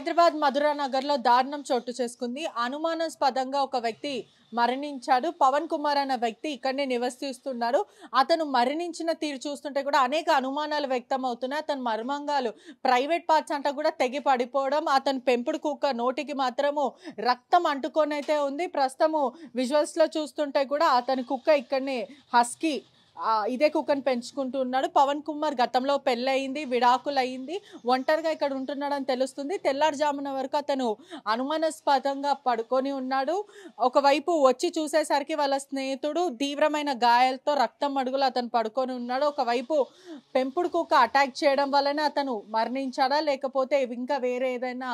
హైదరాబాద్ మధురా నగర్లో దారుణం చోటు చేసుకుంది. అనుమానాస్పదంగా ఒక వ్యక్తి మరణించాడు. పవన్ కుమార్ అనే వ్యక్తి ఇక్కడనే నివసిస్తున్నాడు. అతను మరణించిన తీరు చూస్తుంటే కూడా అనేక అనుమానాలు వ్యక్తం అవుతున్నాయి. అతని మర్మాంగాలు ప్రైవేట్ పార్ట్స్ అంతా కూడా తెగి పడిపోవడం, అతని పెంపుడు కుక్క నోటికి మాత్రము రక్తం అంటుకొని అయితే ఉంది. ప్రస్తుతము విజువల్స్ లో చూస్తుంటే కూడా అతని కుక్క ఇక్కడనే హస్కీ ఇదే కుక్కను పెంచుకుంటూ ఉన్నాడు. పవన్ కుమార్ గతంలో పెళ్ళయింది, విడాకులయ్యింది, ఒంటరిగా ఇక్కడ ఉంటున్నాడని తెలుస్తుంది. తెల్లారుజామున వరకు అతను అనుమానాస్పదంగా పడుకొని ఉన్నాడు. ఒకవైపు వచ్చి చూసేసరికి వాళ్ళ స్నేహితుడు తీవ్రమైన గాయాలతో రక్తం అడుగులు అతను పడుకొని ఉన్నాడు. ఒకవైపు పెంపుడు కుక్క అటాక్ చేయడం వల్లనే అతను మరణించాడా లేకపోతే ఇంకా వేరే ఏదైనా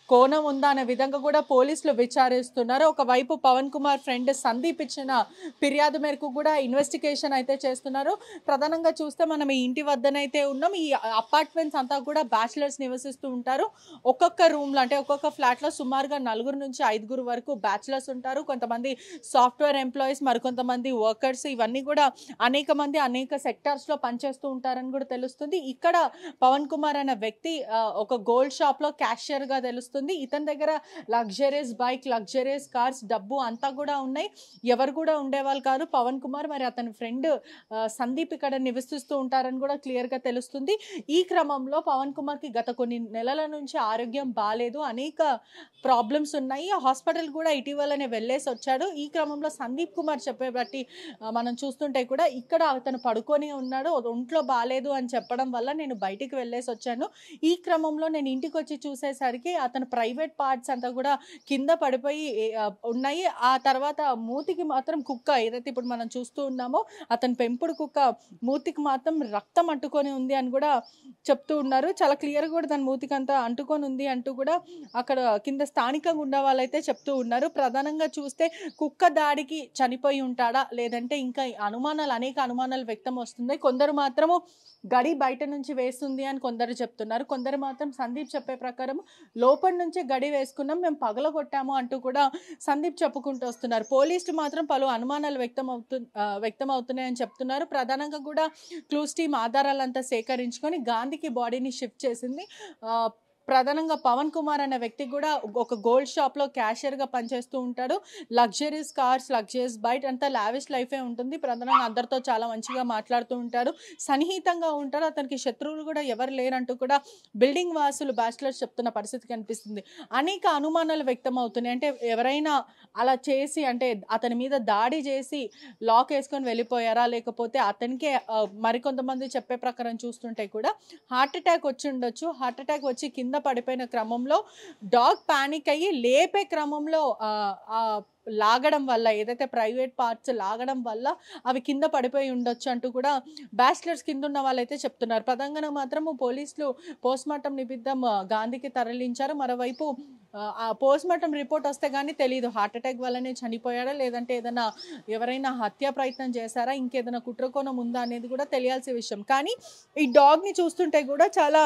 కోణం ఉందా అనే విధంగా కూడా పోలీసులు విచారిస్తున్నారు. ఒకవైపు పవన్ కుమార్ ఫ్రెండ్ సందీప్ ఇచ్చిన ఫిర్యాదు మేరకు కూడా ఇన్వెస్టిగేషన్ అయితే చేస్తున్నారు. ప్రధానంగా చూస్తే మనం ఈ ఇంటి వద్దనైతే ఉన్నాం. ఈ అపార్ట్మెంట్స్ అంతా కూడా బ్యాచిలర్స్ నివసిస్తూ ఉంటారు. ఒక్కొక్క రూమ్లో అంటే ఒక్కొక్క ఫ్లాట్లో సుమారుగా 4 నుంచి 5 వరకు బ్యాచిలర్స్ ఉంటారు. కొంతమంది సాఫ్ట్వేర్ ఎంప్లాయీస్, మరికొంతమంది వర్కర్స్, ఇవన్నీ కూడా అనేక మంది అనేక సెక్టార్స్లో పనిచేస్తూ ఉంటారని కూడా తెలుస్తుంది. ఇక్కడ పవన్ కుమార్ అనే వ్యక్తి ఒక గోల్డ్ షాప్లో క్యాషియర్గా తెలుస్తుంది. ఇతని దగ్గర లగ్జరీస్ బైక్, లగ్జరీస్ కార్స్, డబ్బు అంతా కూడా ఉన్నాయి. ఎవరు కూడా ఉండేవాళ్ళు కాదు. పవన్ కుమార్ మరి అతని ఫ్రెండ్ సందీప్ ఇక్కడ నివసిస్తూ ఉంటారని కూడా క్లియర్గా తెలుస్తుంది. ఈ క్రమంలో పవన్ కుమార్కి గత కొన్ని నెలల నుంచి ఆరోగ్యం బాగాలేదు, అనేక ప్రాబ్లమ్స్ ఉన్నాయి. హాస్పిటల్ కూడా ఇటీవలనే వెళ్ళేసి వచ్చాడు. ఈ క్రమంలో సందీప్ కుమార్ చెప్పే బట్టి మనం చూస్తుంటే కూడా ఇక్కడ అతను పడుకొని ఉన్నాడు, ఒంట్లో బాగాలేదు అని చెప్పడం వల్ల నేను బయటికి వెళ్ళేసి వచ్చాను. ఈ క్రమంలో నేను ఇంటికి వచ్చి చూసేసరికి అతను ప్రైవేట్ పార్ట్స్ అంతా కూడా కింద పడిపోయి ఉన్నాయి. ఆ తర్వాత మూతికి మాత్రం కుక్క ఏదైతే ఇప్పుడు మనం చూస్తూ ఉన్నామో అతని పెంపుడు కుక్క మూతికి మాత్రం రక్తం అంటుకొని ఉంది అని కూడా చెప్తూ ఉన్నారు. చాలా క్లియర్గా కూడా దాని మూతికి అంతా అంటుకొని ఉంది అంటూ కూడా అక్కడ కింద స్థానికంగా ఉన్న వాళ్ళైతే చెప్తూ ఉన్నారు. ప్రధానంగా చూస్తే కుక్క దాడికి చనిపోయి ఉంటాడా లేదంటే ఇంకా అనేక అనుమానాలు వ్యక్తం వస్తున్నాయి. కొందరు మాత్రము గడి బయట నుంచి వేస్తుంది అని కొందరు చెప్తున్నారు. కొందరు మాత్రం సందీప్ చెప్పే ప్రకారం లోపల నుంచే గడి వేసుకున్నాం, మేము పగలగొట్టాము అంటూ కూడా సందీప్ చెప్పుకుంటూ వస్తున్నారు. పోలీసులు మాత్రం పలు అనుమానాలు వ్యక్తం అవుతున్నాయని చెప్తున్నారు. ప్రధానంగా కూడా క్లూస్ టీమ్ ఆధారాలంతా సేకరించుకొని గాంధీకి బాడీని షిఫ్ట్ చేసింది. ప్రధానంగా పవన్ కుమార్ అనే వ్యక్తి కూడా ఒక గోల్డ్ షాప్లో క్యాషియర్గా పనిచేస్తూ ఉంటాడు. లగ్జరీస్ కార్స్, లగ్జరీస్ బైక్ అంతా లావిష్ లైఫే ఉంటుంది. ప్రధానంగా అందరితో చాలా మంచిగా మాట్లాడుతూ ఉంటారు, సన్నిహితంగా ఉంటారు. అతనికి శత్రువులు కూడా ఎవరు లేరంటూ కూడా బిల్డింగ్ వాసులు బ్యాచిలర్స్ చెప్తున్న పరిస్థితి కనిపిస్తుంది. అనేక అనుమానాలు వ్యక్తం అవుతున్నాయి. అంటే ఎవరైనా అలా చేసి అంటే అతని మీద దాడి చేసి లాక్ వేసుకొని వెళ్ళిపోయారా లేకపోతే అతనికే మరికొంతమంది చెప్పే ప్రకారం చూస్తుంటే కూడా హార్ట్ అటాక్ వచ్చి ఉండొచ్చు. హార్ట్ అటాక్ వచ్చి కింద పడిపోయిన క్రమంలో డాగ్ పానిక్ అయ్యి లేపే క్రమంలో లాగడం వల్ల ఏదైతే ప్రైవేట్ పార్ట్స్ లాగడం వల్ల అవి కింద పడిపోయి ఉండొచ్చు అంటూ కూడా బ్యాచిలర్స్ కింద ఉన్న వాళ్ళైతే చెప్తున్నారు. ప్రధానంగా మాత్రము పోలీసులు పోస్ట్మార్టం నిమిత్తం గాంధీకి తరలించారు. మరోవైపు ఆ పోస్ట్మార్టం రిపోర్ట్ వస్తే కానీ తెలియదు హార్ట్ అటాక్ వల్లనే చనిపోయాడా లేదంటే ఏదైనా ఎవరైనా హత్య ప్రయత్నం చేశారా, ఇంకేదైనా కుట్రకోణం ఉందా అనేది కూడా తెలియాల్సిన విషయం. కానీ ఈ డాగ్ని చూస్తుంటే కూడా చాలా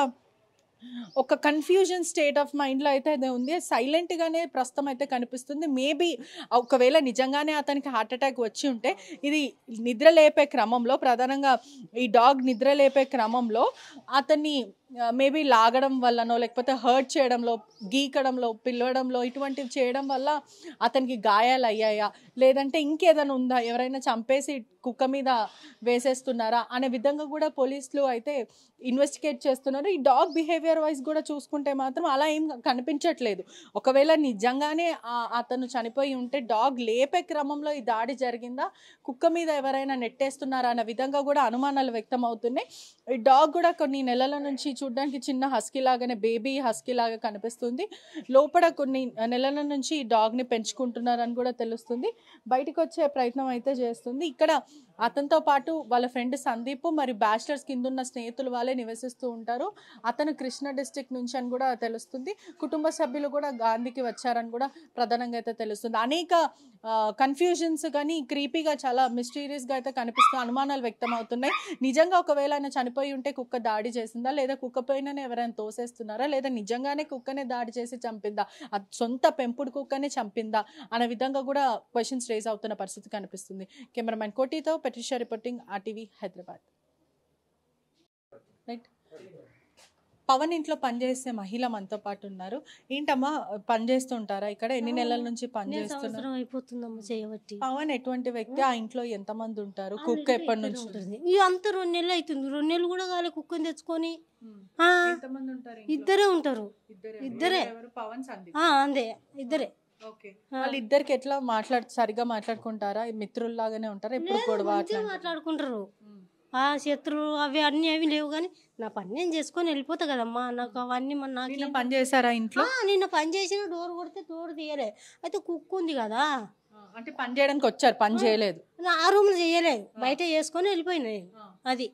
ఒక కన్ఫ్యూజన్ స్టేట్ ఆఫ్ మైండ్లో అయితే అది ఉంది. సైలెంట్గానే ప్రస్తుతం అయితే కనిపిస్తుంది. మేబీ ఒకవేళ నిజంగానే అతనికి హార్ట్ అటాక్ వచ్చి ఉంటే ఇది నిద్ర లేపే క్రమంలో, ప్రధానంగా ఈ డాగ్ నిద్ర లేపే క్రమంలో అతన్ని మేబీ లాగడం వల్లనో లేకపోతే హర్ట్ చేయడంలో, గీకడంలో, పిలవడంలో ఇటువంటివి చేయడం వల్ల అతనికి గాయాలు అయ్యాయా లేదంటే ఇంకేదైనా ఉందా, ఎవరైనా చంపేసి కుక్క మీద వేసేస్తున్నారా అనే విధంగా కూడా పోలీసులు అయితే ఇన్వెస్టిగేట్ చేస్తున్నారు. ఈ డాగ్ బిహేవియర్ వైజ్ కూడా చూసుకుంటే మాత్రం అలా ఏం కనిపించట్లేదు. ఒకవేళ నిజంగానే అతను చనిపోయి ఉంటే డాగ్ లేపే క్రమంలో ఈ దాడి జరిగిందా, కుక్క మీద ఎవరైనా నెట్టేస్తున్నారా అనే విధంగా కూడా అనుమానాలు వ్యక్తం అవుతున్నాయి. ఈ డాగ్ కూడా కొన్ని నెలల నుంచి చూడడానికి చిన్న హస్కీ లాగానే, బేబీ హస్కీ లాగా కనిపిస్తుంది. లోపల కొన్ని నెలల నుంచి ఈ డాగ్ని పెంచుకుంటున్నారని కూడా తెలుస్తుంది. బయటకు వచ్చే ప్రయత్నం అయితే చేస్తుంది. ఇక్కడ అతనితో పాటు వాళ్ళ ఫ్రెండ్ సందీప్ మరి బ్యాచిలర్స్ కింద ఉన్న స్నేహితులు వాళ్ళే నివసిస్తూ ఉంటారు. అతను కృష్ణా డిస్ట్రిక్ట్ నుంచి అని కూడా తెలుస్తుంది. కుటుంబ సభ్యులు కూడా గాంధీకి వచ్చారని కూడా ప్రధానంగా అయితే తెలుస్తుంది. అనేక కన్ఫ్యూజన్స్ కానీ క్రీపీగా చాలా మిస్టీరియస్గా అయితే కనిపిస్తూ అనుమానాలు వ్యక్తం అవుతున్నాయి. నిజంగా ఒకవేళ ఆయన చనిపోయి ఉంటే కుక్క దాడి చేసిందా లేదా కుక్క పైననే ఎవరైనా తోసేస్తున్నారా లేదా నిజంగానే కుక్కనే దాడి చేసి చంపిందా, సొంత పెంపుడు కుక్కనే చంపిందా అనే విధంగా కూడా క్వశ్చన్స్ రేజ్ అవుతున్న పరిస్థితి కనిపిస్తుంది. కెమెరామెన్ కోటితో Patricia reporting RTV Hyderabad. Right. Pawan ఇంట్లో పనిచేసే మహిళ మనతో పాటు ఉన్నారు. ఏంటమ్మా పని చేస్తుంటారా ఇక్కడ? ఎన్ని నెలల నుంచి పని చేస్తున్నారు? అయిపోతుందమ్మా చేయబట్టి. పవన్ ఎటువంటి వ్యక్తి? ఆ ఇంట్లో ఎంత మంది ఉంటారు? కుక్క ఎప్పటి నుంచి ఉంటుంది? అంత 2 నెలలు అవుతుంది. 2 నెలలు కూడా కాలే కుక్కని తెచ్చుకొని. ఎంతమంది ఉంటారు? ఇద్దరే ఉంటారు. ఇద్దరే. పవన్ సందీప్. అందే ఇద్దరే. వాళ్ళిద్దరికి ఎట్లా సరిగా మాట్లాడుకుంటారా? మిత్రుల్లాగానే ఉంటారా? ఎప్పుడు గొడవ మాట్లాడుకుంటారు. శత్రువు అవి అన్ని అవి లేవు, కానీ నా పని నేను చేసుకొని వెళ్ళిపోతా కదమ్మా. నాకు అవన్నీ నాకు పని చేశారా ఇంట్లో? నిన్న పని చేసిన డోర్ కొడితే డోర్ తీయలే. అయితే కుక్క ఉంది కదా, అంటే పని చేయడానికి వచ్చారు, పని చేయలేదు. ఆ రూమ్ లో చేయలేదు, బయట చేసుకొని వెళ్ళిపోయినా నేను. అది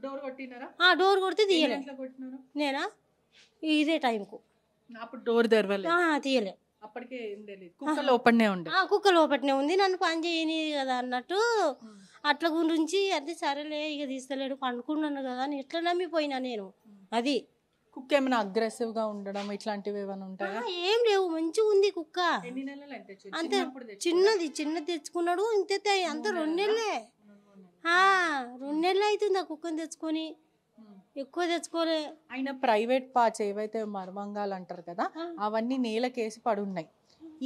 డోర్ కొట్టినారా? డోర్ కొడితే తీయలే. నేనా ఇదే టైంకు అప్పుడు డోర్ తెరవలేదు, తీయలే. అప్పటికే కుక్క లోపలనే ఉండే. కుక్క లోపలనే ఉంది, నన్ను పని చేయని కదా అన్నట్టు. అట్ల గురించి అది సరేలే ఇక తీస్తలేడు, పండుకున్నాను కదా అని ఎట్లా నమ్మిపోయినా నేను. అది కుక్క ఏమైనా అగ్రెసివ్ గా ఉండడం ఇట్లాంటివి ఏమైనా ఉంటాయా? ఏం లేవు, మంచిగా ఉంది కుక్క. అంతే, చిన్నది తెచ్చుకున్నాడు. ఇంతే, అంత 2 నెలలే. 2 నెలలు అవుతుంది ఆ కుక్కని తెచ్చుకొని. ఎక్కువ తెచ్చుకోలే. ఆయన ప్రైవేట్ పార్ట్స్ ఏవైతే మర్మంగాలు అంటారు కదా, అవన్నీ నేలకేసి పడున్నాయి.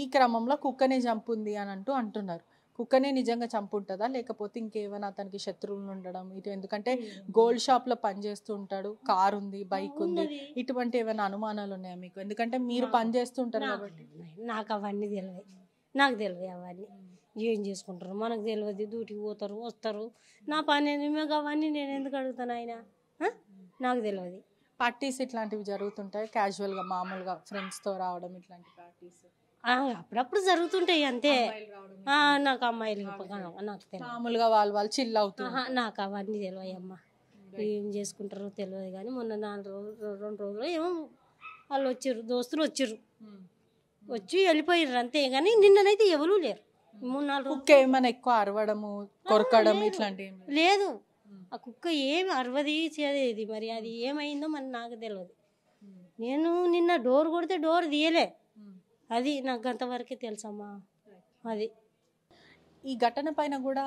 ఈ క్రమంలో కుక్కనే చంపుంది అని అంటున్నారు. కుక్కనే నిజంగా చంపుంటుందా, లేకపోతే ఇంకేమైనా అతనికి శత్రువులు ఉండడం ఇటు? ఎందుకంటే గోల్డ్ షాప్ లో పని చేస్తూ ఉంటాడు, కార్ ఉంది, బైక్ ఉంది, ఇటువంటి ఏమైనా అనుమానాలు ఉన్నాయా మీకు? ఎందుకంటే మీరు పని చేస్తుంటారు కాబట్టి. నాకు అవన్నీ తెలియదు, నాకు తెలియదు అవన్నీ. ఏం చేసుకుంటారు మనకు తెలియదు. డ్యూటీకి పోతారు, వస్తారు. నా పని అవన్నీ నేను ఎందుకు అడుగుతాను ఆయన? నాకు తెలియదు. పార్టీస్ ఇట్లాంటివి జరుగుతుంటాయి క్యాజువల్ గా, మామూలుగా ఫ్రెండ్స్ తో రావడం, ఇట్లాంటి పార్టీస్ అప్పుడప్పుడు జరుగుతుంటాయి అంతే. నాకు అమ్మాయిలు నాకు తెలియదు. మామూలుగా వాళ్ళు చిల్ అవుతారు. నాకు అవన్నీ తెలియదు అమ్మా. ఏం చేసుకుంటారో తెలియదు. కానీ మొన్న 2 రోజులు ఏమో వాళ్ళు వచ్చారు, దోస్తులు వచ్చారు, వచ్చి వెళ్ళిపోయారు అంతే. కానీ నిన్ననైతే ఎవరూ లేరు. 3-4 రోజులు ఏమైనా ఎక్కువ అరవడము, కొరకడం ఇట్లాంటివి లేదు. ఆ కుక్క ఏమి అరవది చేదేది, మరి అది ఏమైందో మరి నాకు తెలియదు. నేను నిన్న డోర్ కొడితే డోర్ తీయలే. అది నాకు అంతవరకే తెలుసమ్మా. అది ఈ ఘటన పైన కూడా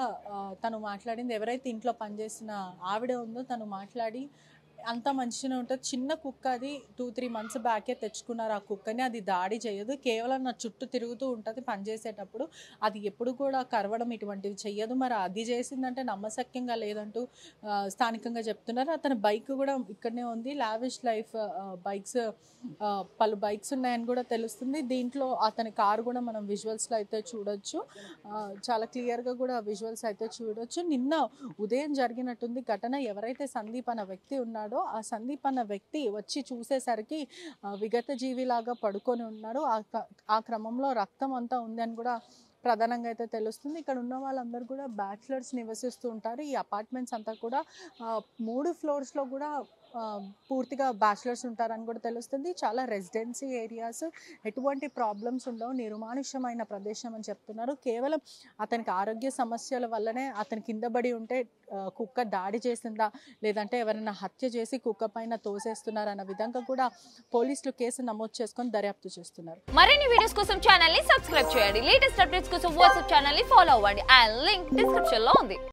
తను మాట్లాడింది. ఎవరైతే ఇంట్లో పనిచేసిన ఆవిడ ఉందో తను మాట్లాడి, అంత మంచిగానే ఉంటుంది, చిన్న కుక్క, అది 2-3 months బ్యాకే తెచ్చుకున్నారు ఆ కుక్కని, అది దాడి చేయదు, కేవలం నా చుట్టూ తిరుగుతూ ఉంటుంది పనిచేసేటప్పుడు, అది ఎప్పుడు కూడా కరవడం ఇటువంటివి చెయ్యదు. మరి అది చేసిందంటే నమ్మశక్యంగా లేదంటూ స్థానికంగా చెప్తున్నారు. అతని బైక్ కూడా ఇక్కడనే ఉంది, లావిష్ లైఫ్ బైక్స్, పలు బైక్స్ ఉన్నాయని కూడా తెలుస్తుంది. దీంట్లో అతని కారు కూడా మనం విజువల్స్లో అయితే చూడొచ్చు, చాలా క్లియర్గా కూడా విజువల్స్ అయితే చూడొచ్చు. నిన్న ఉదయం జరిగినట్టుంది ఘటన. ఎవరైతే సందీప్ అన్న వ్యక్తి ఉన్నాడో ఆ సందీప్ అన్న వ్యక్తి వచ్చి చూసేసరికి విగత జీవిలాగా పడుకొని ఉన్నారు. ఆ క్రమంలో రక్తం అంతా ఉంది అని కూడా ప్రధానంగా అయితే తెలుస్తుంది. ఇక్కడ ఉన్న వాళ్ళందరూ కూడా బ్యాచిలర్స్ నివసిస్తూ ఉంటారు. ఈ అపార్ట్మెంట్స్ అంతా కూడా 3 floors కూడా పూర్తిగా బ్యాచిలర్స్ ఉంటారని కూడా తెలుస్తుంది. చాలా రెసిడెన్సీ ఏరియాస్, ఎటువంటి ప్రాబ్లమ్స్ ఉండవు, నిర్మానుష్యమైన ప్రదేశం అని చెప్తున్నారు. కేవలం అతనికి ఆరోగ్య సమస్యల వల్లనే అతని కింద పడి ఉంటే కుక్క దాడి చేసిందా, లేదంటే ఎవరైనా హత్య చేసి కుక్క పైన తోసేస్తున్నారు అన్న విధంగా కూడా పోలీసులు కేసు నమోదు చేసుకొని దర్యాప్తు చేస్తున్నారు. మరిన్ని వీడియోస్ కోసం ఛానల్ ని సబ్స్క్రైబ్ చేయండి. లేటెస్ట్ అప్డేట్స్ కోసం వాట్సాప్ ఛానల్ ని ఫాలో అవ్వండి. ఆ లింక్ డిస్క్రిప్షన్ లో ఉంది.